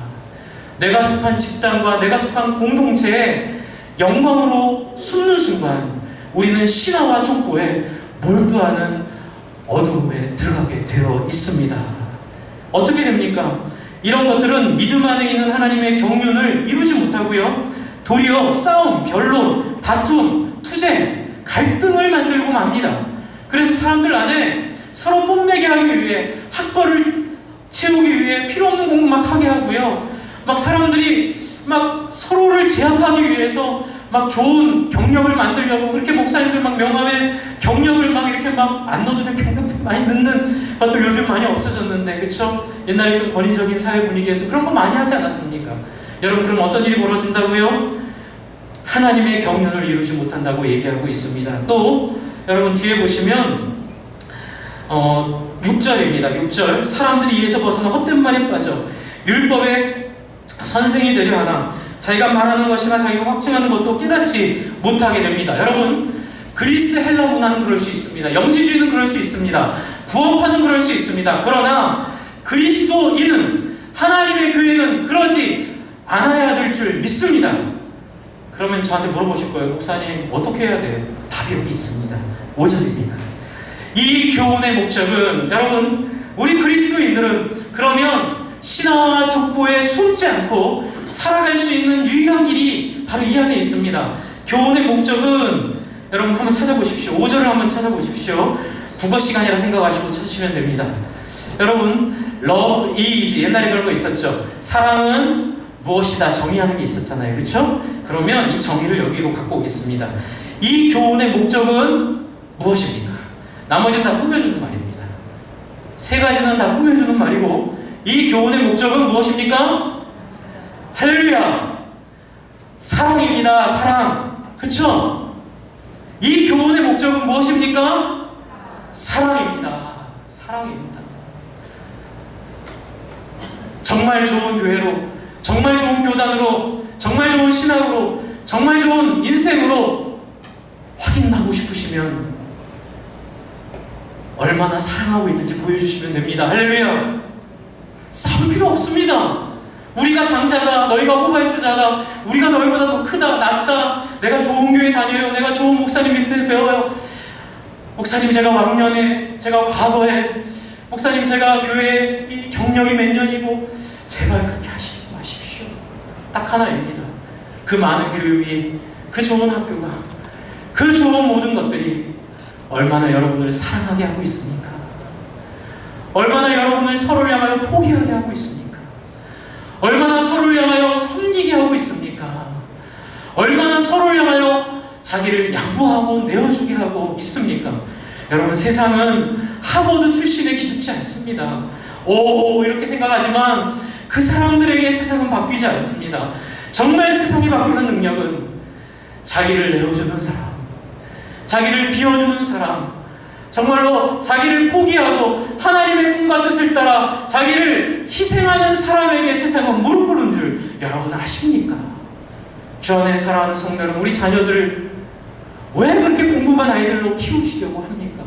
내가 속한 집단과 내가 속한 공동체에 영광으로 숨는 순간 우리는 신화와 족보에 몰두하는 어두움에 들어가게 되어 있습니다. 어떻게 됩니까? 이런 것들은 믿음 안에 있는 하나님의 경륜을 이루지 못하고요. 도리어 싸움, 변론, 다툼, 투쟁, 갈등을 만들고 맙니다. 그래서 사람들 안에 서로 뽐내게 하기 위해 학벌을 채우기 위해 필요 없는 공부 막 하게 하고요. 막 사람들이 막 서로를 제압하기 위해서 막 좋은 경력을 만들려고 그렇게 목사님들 막 명함에 경력을 막 이렇게 막 안 넣어도 될 경력도 많이 넣는 것도 요즘 많이 없어졌는데 그쵸? 옛날에 좀 권위적인 사회 분위기에서 그런 거 많이 하지 않았습니까? 여러분 그럼 어떤 일이 벌어진다고요? 하나님의 경륜을 이루지 못한다고 얘기하고 있습니다. 또 여러분 뒤에 보시면 6절입니다. 6절 사람들이 이에서 벗어나 헛된 말에 빠져 율법의 선생이 되려 하나 자기가 말하는 것이나 자기가 확증하는 것도 깨닫지 못하게 됩니다. 여러분 그리스 헬라 문화는 그럴 수 있습니다. 영지주의는 그럴 수 있습니다. 구원파는 그럴 수 있습니다. 그러나 그리스도인은 하나님의 교회는 그러지 않아야 될 줄 믿습니다. 그러면 저한테 물어보실 거예요. 목사님 어떻게 해야 돼요? 답이 여기 있습니다. 5절입니다. 이 교훈의 목적은 여러분 우리 그리스도인들은 그러면 신화와 족보에 숨지 않고 살아갈 수 있는 유일한 길이 바로 이 안에 있습니다. 교훈의 목적은 여러분 한번 찾아보십시오. 5절을 한번 찾아보십시오. 국어 시간이라 생각하시고 찾으시면 됩니다. 여러분 love is 옛날에 그런 거 있었죠. 사랑은 무엇이다 정의하는 게 있었잖아요. 그렇죠? 그러면 이 정의를 여기로 갖고 오겠습니다. 이 교훈의 목적은 무엇입니까? 나머지는 다 꾸며주는 말입니다. 세 가지는 다 꾸며주는 말이고 이 교훈의 목적은 무엇입니까? 할렐루야! 사랑입니다. 사랑. 그쵸? 이 교훈의 목적은 무엇입니까? 사랑입니다. 사랑입니다. 정말 좋은 교회로, 정말 좋은 교단으로, 정말 좋은 신학으로, 정말 좋은 인생으로 확인하고 싶으시면 얼마나 사랑하고 있는지 보여주시면 됩니다. 할렐루야! 싸울 필요 없습니다. 우리가 장자다, 너희가 후발주자다, 우리가 너희보다 더 크다, 낫다, 내가 좋은 교회 다녀요, 내가 좋은 목사님 밑에서 배워요, 목사님 제가 왕년에, 제가 과거에, 목사님 제가 교회 이 경력이 몇 년이고 제발 그렇게 하시지 마십시오. 딱 하나입니다. 그 많은 교육이, 그 좋은 학교가, 그 좋은 모든 것들이 얼마나 여러분을 사랑하게 하고 있습니까? 얼마나 여러분을 서로를 향하여 포기하게 하고 있습니까? 얼마나 서로를 향하여 섬기게 하고 있습니까? 얼마나 서로를 향하여 자기를 양보하고 내어주게 하고 있습니까? 여러분 세상은 하버드 출신의 기죽지 않습니다. 이렇게 생각하지만 그 사람들에게 세상은 바뀌지 않습니다. 정말 세상이 바뀌는 능력은 자기를 내어주는 사람, 자기를 비워주는 사람, 정말로 자기를 포기하고 하나님의 꿈과 뜻을 따라 자기를 희생하는 사람에게 세상은 무릎 꿇는 줄 여러분 아십니까? 주 안에 사랑하는 성도 여러분, 우리 자녀들을 왜 그렇게 공부만 아이들로 키우시려고 합니까?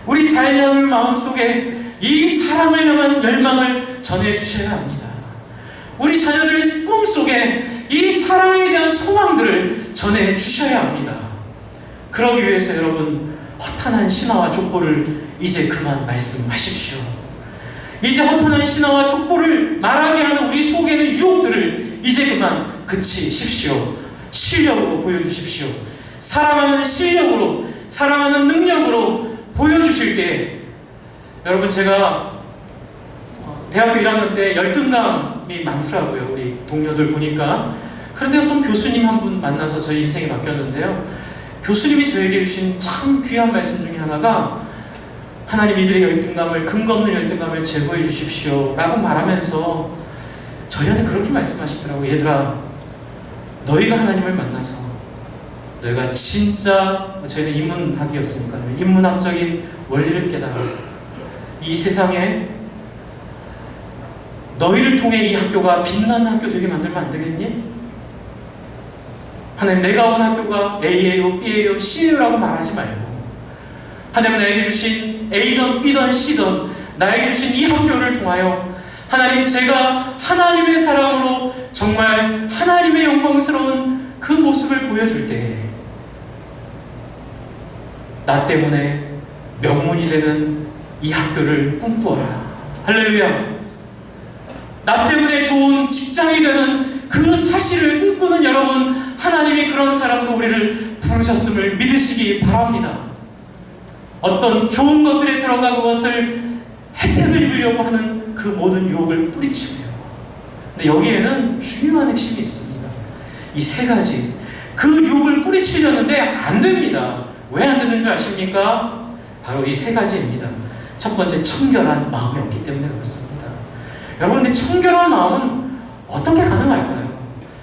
우리 자녀들 마음속에 이 사랑을 향한 열망을 전해주셔야 합니다. 우리 자녀들 꿈속에 이 사랑에 대한 소망들을 전해주셔야 합니다. 그러기 위해서 여러분, 허탄한 신화와 족보를 이제 그만 말씀하십시오. 이제 허탄한 신화와 족보를 말하게 하는 우리 속에는 유혹들을 이제 그만 그치십시오. 실력으로 보여주십시오. 사랑하는 실력으로, 사랑하는 능력으로 보여주실 때, 여러분, 제가 대학교 1학년 때 열등감이 많더라고요. 우리 동료들 보니까. 그런데 어떤 교수님 한 분 만나서 저희 인생이 바뀌었는데요. 교수님이 저에게 주신 참 귀한 말씀 중에 하나가, 하나님 이들의 열등감을, 근거 없는 열등감을 제거해 주십시오 라고 말하면서 저희한테 그렇게 말씀하시더라고요. 얘들아, 너희가 하나님을 만나서 너희가 진짜, 저희는 인문학이었으니까 인문학적인 원리를 깨달아 이 세상에 너희를 통해 이 학교가 빛나는 학교 되게 만들면 안 되겠니? 하나님, 내가 온 학교가 A예요, B예요, C예요라고 말하지 말고, 하나님 나에게 주신 A든 B든 C든 나에게 주신 이 학교를 통하여 하나님, 제가 하나님의 사랑으로 정말 하나님의 영광스러운 그 모습을 보여줄 때, 나 때문에 명문이 되는 이 학교를 꿈꾸어라. 할렐루야. 나 때문에 좋은 직장이 되는 그 사실을 꿈꾸는 여러분, 하나님이 그런 사람으로 우리를 부르셨음을 믿으시기 바랍니다. 어떤 좋은 것들에 들어가 그것을 혜택을 입으려고 하는 그 모든 유혹을 뿌리치고요. 근데 여기에는 중요한 핵심이 있습니다. 이 세 가지. 그 유혹을 뿌리치려는데 안 됩니다. 왜 안 되는 줄 아십니까? 바로 이 세 가지입니다. 첫 번째, 청결한 마음이 없기 때문에 그렇습니다. 여러분, 근데 청결한 마음은 어떻게 가능할까요?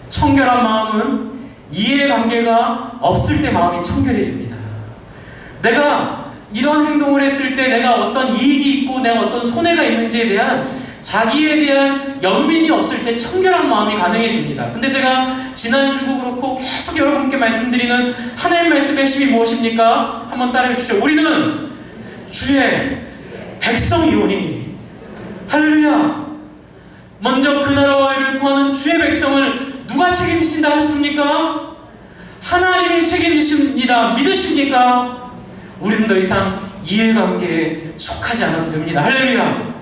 청결한 마음은 이해관계가 없을 때 마음이 청결해집니다. 내가 이런 행동을 했을 때 내가 어떤 이익이 있고 내가 어떤 손해가 있는지에 대한 자기에 대한 연민이 없을 때 청결한 마음이 가능해집니다. 근데 제가 지난주도 그렇고 계속 여러분께 말씀드리는 하나님 말씀의 핵심이 무엇입니까? 한번 따라해 주시죠. 우리는 주의 백성이오니. 할렐루야. 먼저 그 나라와 의를 구하는 주의 백성을 누가 책임지신다 하셨습니까? 하나님이 책임지십니다. 믿으십니까? 우리는 더 이상 이해관계에 속하지 않아도 됩니다. 할렐루야.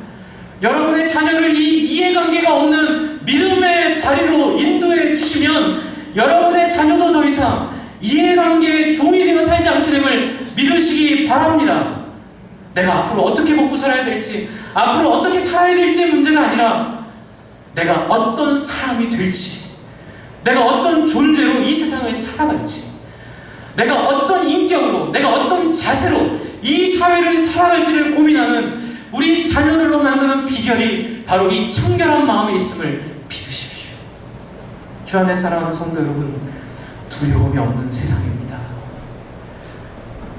여러분의 자녀를 이 이해관계가 없는 믿음의 자리로 인도해 주시면 여러분의 자녀도 더 이상 이해관계의 종이 되어 살지 않게 됨을 믿으시기 바랍니다. 내가 앞으로 어떻게 먹고 살아야 될지, 앞으로 어떻게 살아야 될지의 문제가 아니라 내가 어떤 사람이 될지, 내가 어떤 존재로 이 세상을 살아갈지, 내가 어떤 인격으로, 내가 어떤 자세로 이 사회를 살아갈지를 고민하는 우리 자녀들로 만드는 비결이 바로 이 청결한 마음에 있음을 믿으십시오. 주 안에 사랑하는 성도 여러분, 두려움이 없는 세상입니다.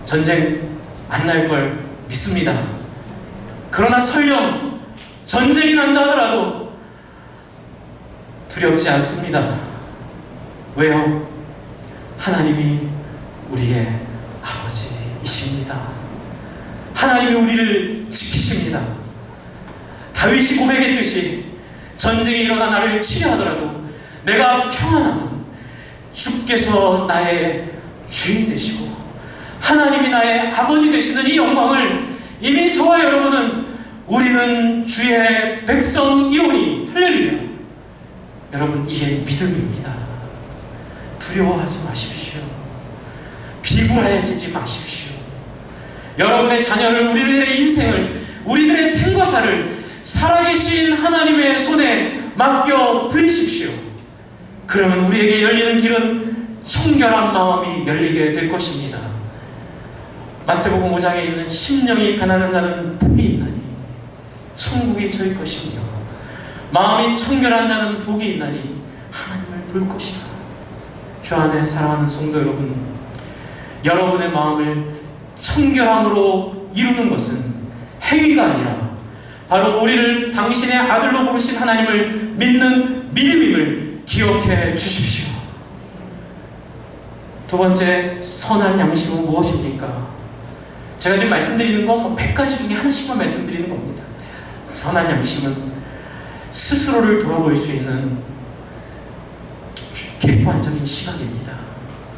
전쟁 안 날 걸 믿습니다. 그러나 설령 전쟁이 난다 하더라도 두렵지 않습니다. 왜요? 하나님이 우리의 아버지이십니다. 하나님이 우리를 지키십니다. 다윗이 고백했듯이 전쟁이 일어나 나를 치료하더라도 내가 평안함은 주께서 나의 주인 되시고 하나님이 나의 아버지 되시는 이 영광을 이미 저와 여러분은 우리는 주의 백성이오니. 할렐루야. 여러분, 이게 믿음입니다. 두려워하지 마십시오. 비굴해지지 마십시오. 여러분의 자녀를, 우리들의 인생을, 우리들의 생과사를 살아계신 하나님의 손에 맡겨 드리십시오. 그러면 우리에게 열리는 길은 청결한 마음이 열리게 될 것입니다. 마태복음 5장에 있는 심령이 가난한 자는 복이 있나니 천국이 저희 것이며 마음이 청결한 자는 복이 있나니 하나님을 볼 것이다. 주 안에 사랑하는 성도 여러분, 여러분의 마음을 청결함으로 이루는 것은 행위가 아니라 바로 우리를 당신의 아들로 부르신 하나님을 믿는 믿음임을 기억해 주십시오. 두 번째, 선한 양심은 무엇입니까? 제가 지금 말씀드리는 건 100가지 중에 하나씩만 말씀드리는 겁니다. 선한 양심은 스스로를 돌아볼 수 있는 객관적인 시각입니다.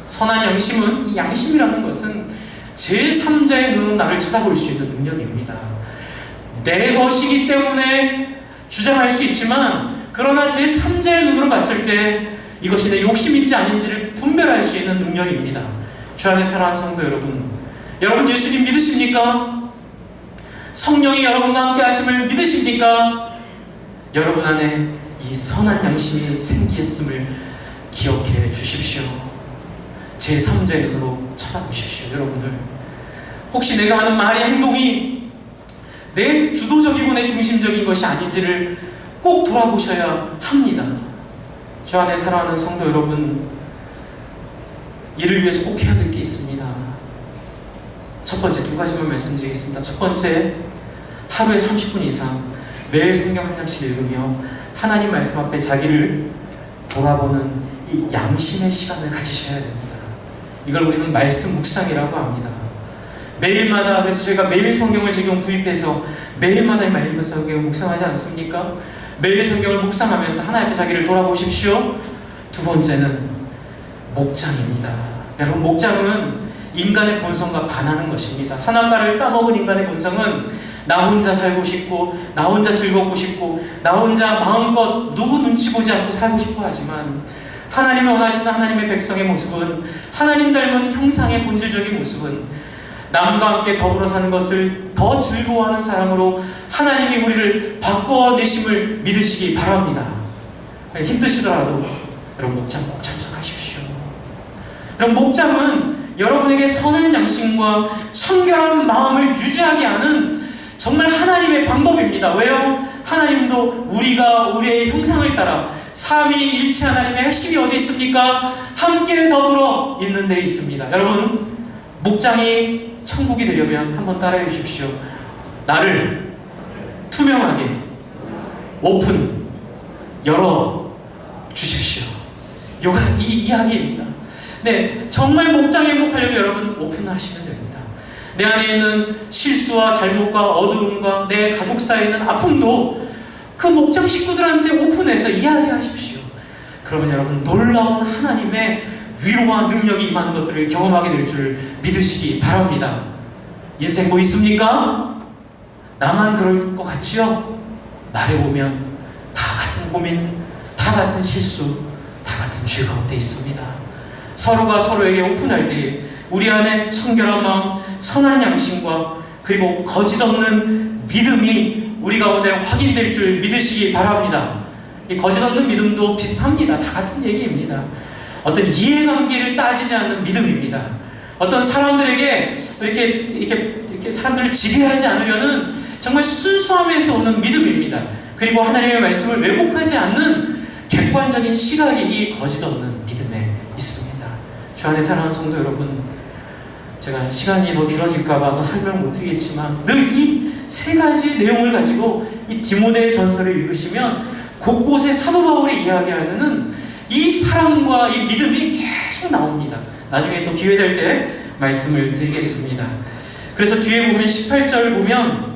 선한 양심은, 이 양심이라는 것은 제3자의 눈으로 나를 쳐다볼 수 있는 능력입니다. 내 것이기 때문에 주장할 수 있지만, 그러나 제3자의 눈으로 봤을 때 이것이 내 욕심인지 아닌지를 분별할 수 있는 능력입니다. 주 안에 사랑하는 성도 여러분, 여러분 예수님 믿으십니까? 성령이 여러분과 함께 하심을 믿으십니까? 여러분 안에 이 선한 양심이 생기었음을 기억해 주십시오. 제3자의 눈으로 쳐다보십시오. 여러분들, 혹시 내가 하는 말이, 행동이 내 주도적이고 내 중심적인 것이 아닌지를 꼭 돌아보셔야 합니다. 주 안에 사랑하는 성도 여러분, 이를 위해서 꼭 해야 될 게 있습니다. 첫 번째, 두 가지만 말씀드리겠습니다. 첫 번째, 하루에 30분 이상 매일 성경 한 장씩 읽으며 하나님 말씀 앞에 자기를 돌아보는 이 양심의 시간을 가지셔야 됩니다. 이걸 우리는 말씀 묵상이라고 합니다. 매일마다, 그래서 저희가 매일 성경을 지금 구입해서 매일마다 말씀 성경을 묵상하지 않습니까? 매일 성경을 묵상하면서 하나님 앞에 자기를 돌아보십시오. 두 번째는 목장입니다. 여러분, 목장은 인간의 본성과 반하는 것입니다. 선악과를 따먹은 인간의 본성은 나 혼자 살고 싶고, 나 혼자 즐겁고 싶고, 나 혼자 마음껏 누구 눈치 보지 않고 살고 싶어 하지만, 하나님이 원하시는 하나님의 백성의 모습은, 하나님 닮은 형상의 본질적인 모습은 남과 함께 더불어 사는 것을 더 즐거워하는 사람으로 하나님이 우리를 바꿔내심을 믿으시기 바랍니다. 힘드시더라도 여러분, 목장 꼭 참석하십시오. 여러분, 목장은 여러분에게 선한 양심과 청결한 마음을 유지하게 하는 정말 하나님의 방법입니다. 왜요? 하나님도 우리가 우리의 형상을 따라 삼위일체 하나님의 핵심이 어디 있습니까? 함께 더불어 있는 데 있습니다. 여러분, 목장이 천국이 되려면 한번 따라해 주십시오. 나를 투명하게 오픈, 열어 주십시오. 이 이야기입니다. 네, 정말 목장이 행복하려면 여러분 오픈하시면 됩니다. 내 안에 있는 실수와 잘못과 어두움과 내 가족 사이에 있는 아픔도 그 목장 식구들한테 오픈해서 이야기하십시오. 그러면 여러분, 놀라운 하나님의 위로와 능력이 임하는 것들을 경험하게 될 줄 믿으시기 바랍니다. 인생 뭐 있습니까? 나만 그럴 것 같지요? 말해보면 다 같은 고민, 다 같은 실수, 다 같은 죄 가운데 있습니다. 서로가 서로에게 오픈할 때 우리 안에 청결한 마음, 선한 양심과 그리고 거짓 없는 믿음이 우리 가운데 확인될 줄 믿으시기 바랍니다. 이 거짓 없는 믿음도 비슷합니다. 다 같은 얘기입니다. 어떤 이해관계를 따지지 않는 믿음입니다. 어떤 사람들에게 이렇게 사람들을 지배하지 않으려는 정말 순수함에서 오는 믿음입니다. 그리고 하나님의 말씀을 왜곡하지 않는 객관적인 시각이 이 거짓 없는 믿음에 있습니다. 주 안에 사랑하는 성도 여러분, 제가 시간이 더 길어질까봐 더 설명을 못 드리겠지만 늘 이 세 가지 내용을 가지고 이 디모데 전서를 읽으시면 곳곳에 사도 바울이 이야기하는 이 사랑과 이 믿음이 계속 나옵니다. 나중에 또 기회 될 때 말씀을 드리겠습니다. 그래서 뒤에 보면 18절 보면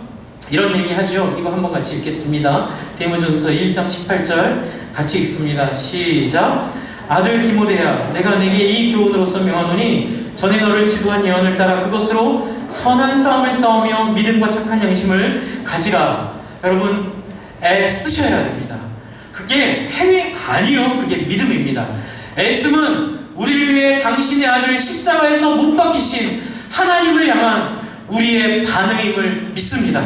이런 얘기 하죠. 이거 한번 같이 읽겠습니다. 디모전서 1장 18절 같이 읽습니다. 시작. 아들 디모데야, 내가 내게 이 교훈으로서 명하노니 전에 너를 지도한 예언을 따라 그것으로 선한 싸움을 싸우며 믿음과 착한 양심을 가지라. 여러분, 애쓰셔야 됩니다. 그게 행위 아니요, 그게 믿음입니다. 애씀은 우리를 위해 당신의 아들을 십자가에서 못 박히신 하나님을 향한 우리의 반응임을 믿습니다.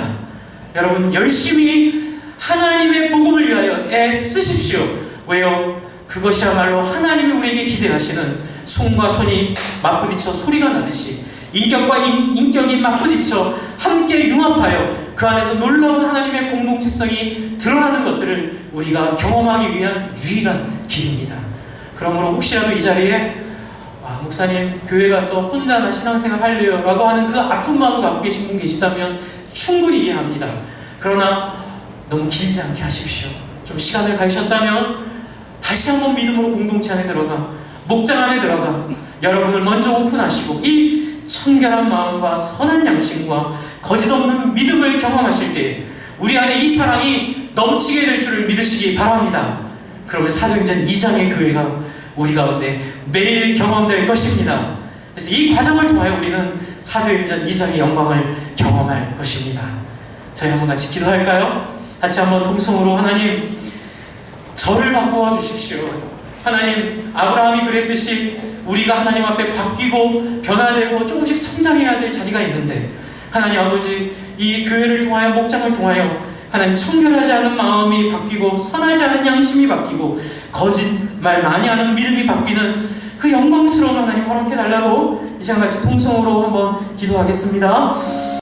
여러분, 열심히 하나님의 복음을 위하여 애쓰십시오. 왜요? 그것이야말로 하나님이 우리에게 기대하시는 손과 손이 맞부딪혀 소리가 나듯이 인격과 인격이 맞부딪혀 함께 융합하여 그 안에서 놀라운 하나님의 공동체성이 드러나는 것들을 우리가 경험하기 위한 유일한 길입니다. 그러므로 혹시라도 이 자리에 목사님 교회 가서 혼자나 신앙생활 할래요 라고 하는 그 아픈 마음을 갖고 계신 분 계시다면 충분히 이해합니다. 그러나 너무 길지 않게 하십시오. 좀 시간을 가지셨다면 다시 한번 믿음으로 공동체 안에 들어가, 목장 안에 들어가 여러분을 먼저 오픈하시고 이 청결한 마음과 선한 양심과 거짓 없는 믿음을 경험하실 때 우리 안에 이 사랑이 넘치게 될 줄을 믿으시기 바랍니다. 그러면 사도행전 2장의 교회가 우리 가운데 매일 경험될 것입니다. 그래서 이 과정을 통하여 우리는 사도행전 2장의 영광을 경험할 것입니다. 저희 한번 같이 기도할까요? 같이 한번 통성으로 하나님 저를 바꾸어 주십시오. 하나님 아브라함이 그랬듯이 우리가 하나님 앞에 바뀌고 변화되고 조금씩 성장해야 될 자리가 있는데 하나님 아버지 이 교회를 통하여 목장을 통하여 하나님 청결하지 않은 마음이 바뀌고 선하지 않은 양심이 바뀌고 거짓말 많이 하는 믿음이 바뀌는 그 영광스러운 하나님 허락해 달라고 이 시간 같이 통성으로 한번 기도하겠습니다.